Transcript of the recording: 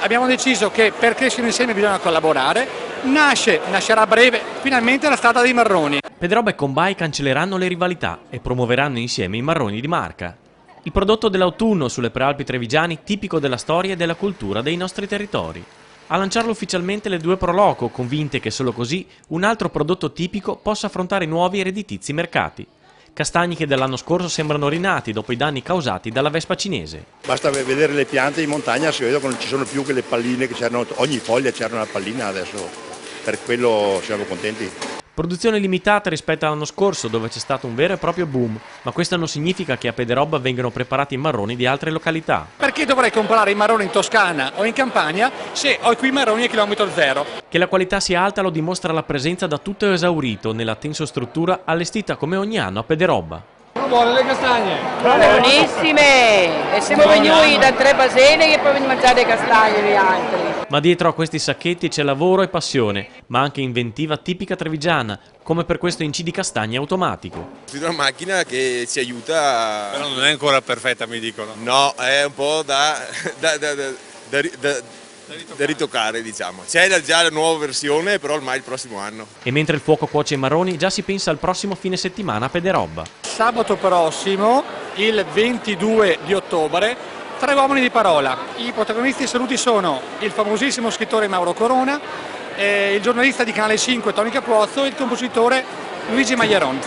Abbiamo deciso che per crescere insieme bisogna collaborare, nascerà a breve finalmente la strada dei marroni. Pederobba e Combay cancelleranno le rivalità e promuoveranno insieme i marroni di Marca. Il prodotto dell'autunno sulle prealpi trevigiani, tipico della storia e della cultura dei nostri territori. A lanciarlo ufficialmente le due Proloco, convinte che solo così un altro prodotto tipico possa affrontare nuovi e redditizi mercati. Castagni che dall'anno scorso sembrano rinati dopo i danni causati dalla vespa cinese. Basta vedere le piante in montagna, si vede che non ci sono più quelle palline che c'erano, ogni foglia c'era una pallina adesso, per quello siamo contenti. Produzione limitata rispetto all'anno scorso, dove c'è stato un vero e proprio boom, ma questo non significa che a Pederobba vengano preparati i marroni di altre località. Perché dovrei comprare i marroni in Toscana o in Campania se ho qui i marroni a chilometro zero? Che la qualità sia alta lo dimostra la presenza da tutto esaurito nella tensostruttura allestita come ogni anno a Pederobba. Buone le castagne! Buonissime! E siamo venuti da 3 basene che poi mangiare castagne gli altri. Ma dietro a questi sacchetti c'è lavoro e passione, ma anche inventiva tipica trevigiana, come per questo incidi castagne automatico. È una macchina che ci aiuta. Però non è ancora perfetta, mi dicono. No, è un po' da ritoccare, diciamo. C'è già la nuova versione, però ormai il prossimo anno. E mentre il fuoco cuoce i marroni, già si pensa al prossimo fine settimana a Pederobba. Sabato prossimo, il 22 di ottobre, 3 uomini di parola. I protagonisti assoluti sono il famosissimo scrittore Mauro Corona, il giornalista di Canale 5 Tony Capozzo e il compositore Luigi Magliaron.